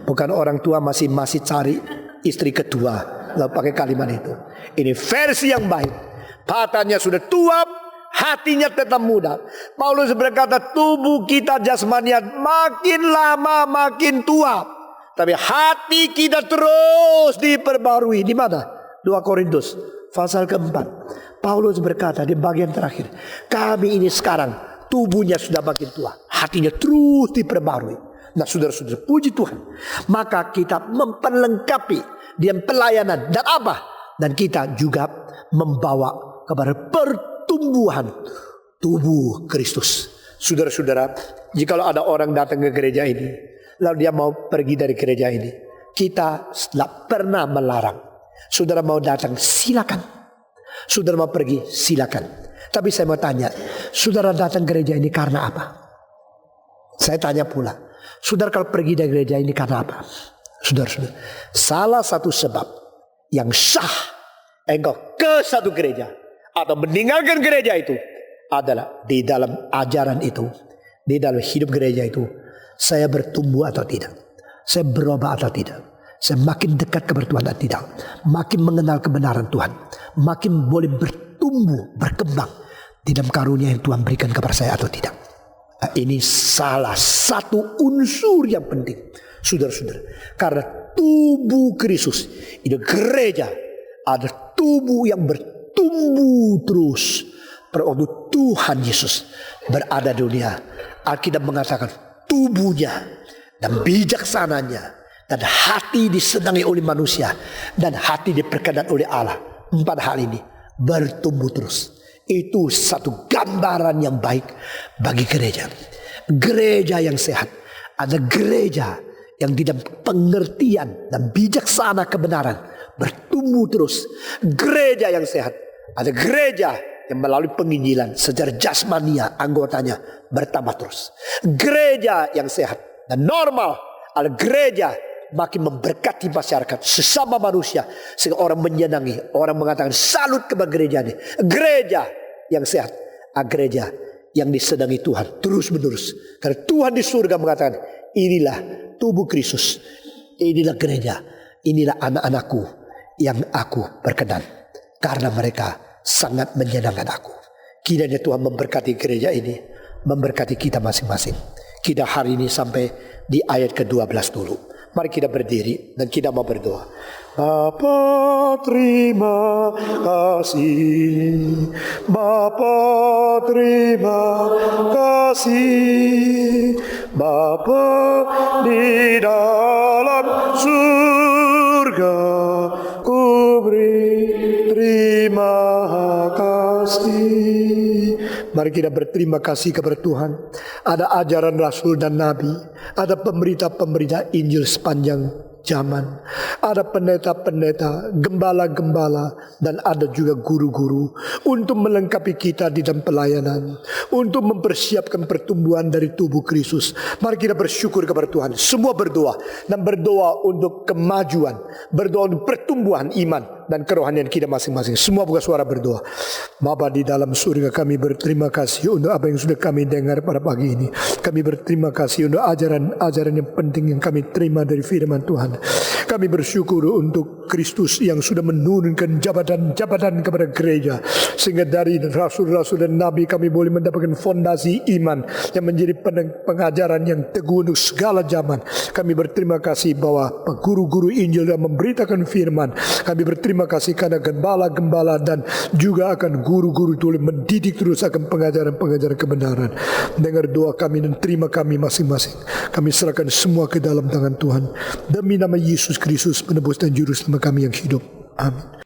Bukan orang tua masih cari istri kedua lalu pakai kalimat itu. Ini versi yang baik. Badannya sudah tua, hatinya tetap muda. Paulus berkata tubuh kita jasmania makin lama makin tua, tapi hati kita terus diperbarui. Di mana? 2 Korintus pasal keempat. Paulus berkata di bagian terakhir, kami ini sekarang tubuhnya sudah makin tua, hatinya terus diperbarui. Nah saudara-saudara, puji Tuhan. Maka kita memperlengkapi dia pelayanan dan apa? Dan kita juga membawa kepada pertumbuhan tubuh Kristus. Saudara-saudara, jika ada orang datang ke gereja ini, lalu dia mau pergi dari gereja ini, kita tidak pernah melarang. Saudara mau datang, silakan. Saudara mau pergi, silakan. Tapi saya mau tanya, saudara datang gereja ini karena apa? Saya tanya pula, saudara kalau pergi dari gereja ini karena apa? Saudara-saudara, salah satu sebab yang sah engkau ke satu gereja atau meninggalkan gereja itu adalah di dalam ajaran itu, di dalam hidup gereja itu, saya bertumbuh atau tidak, saya berubah atau tidak, saya makin dekat kepada Tuhan atau tidak, makin mengenal kebenaran Tuhan, makin boleh bertumbuh, berkembang di dalam karunia yang Tuhan berikan kepada saya atau tidak. Nah, ini salah satu unsur yang penting, saudara-saudara. Karena tubuh Kristus itu gereja ada tubuh yang bertumbuh terus. Waktu Tuhan Yesus berada di dunia, Alkitab mengatakan tubuhnya dan bijaksananya dan hati disenangi oleh manusia dan hati diperkenan oleh Allah. 4 hal ini bertumbuh terus. Itu satu gambaran yang baik bagi gereja. Gereja yang sehat ada gereja yang di dalam pengertian dan bijaksana kebenaran bertumbuh terus. Gereja yang sehat ada gereja yang melalui penginjilan secara jasmania anggotanya bertambah terus. Gereja yang sehat dan normal ada gereja makin memberkati masyarakat sesama manusia sehingga orang menyenangi, orang mengatakan salut kepada gereja ini. Gereja yang sehat, gereja yang disenangi Tuhan terus menerus. Karena Tuhan di surga mengatakan, inilah tubuh Kristus, inilah gereja, inilah anak-anakku yang aku berkenan karena mereka sangat menyenangkan aku. Kiranya Tuhan memberkati gereja ini, memberkati kita masing-masing. Kita hari ini sampai di ayat ke-12 dulu. Mari kita berdiri dan kita mau berdoa. Bapa terima kasih, Bapa terima kasih, Bapa di dalam surga ku beri terima kasih. Mari kita berterima kasih kepada Tuhan. Ada ajaran Rasul dan Nabi, ada pemberita-pemberita Injil sepanjang zaman, ada pendeta-pendeta, gembala-gembala, dan ada juga guru-guru untuk melengkapi kita di dalam pelayanan, untuk mempersiapkan pertumbuhan dari tubuh Kristus. Mari kita bersyukur kepada Tuhan. Semua berdoa dan berdoa untuk kemajuan, berdoa untuk pertumbuhan iman dan kerohanian kita masing-masing. Semua buka suara berdoa. Bapa di dalam surga, kami berterima kasih untuk apa yang sudah kami dengar pada pagi ini. Kami berterima kasih untuk ajaran-ajaran yang penting yang kami terima dari firman Tuhan. Kami bersyukur untuk Kristus yang sudah menurunkan jabatan-jabatan kepada gereja, sehingga dari rasul-rasul dan nabi kami boleh mendapatkan fondasi iman yang menjadi pengajaran yang teguh untuk segala zaman. Kami berterima kasih bahwa guru-guru Injil yang memberitakan firman. Kami berterima kasih karena gembala-gembala dan juga akan guru-guru itu mendidik terus akan pengajaran-pengajaran kebenaran. Dengar doa kami dan terima kami masing-masing. Kami serahkan semua ke dalam tangan Tuhan. Demi nama Yesus Kristus, penebus dan juru selamat kami yang hidup. Amin.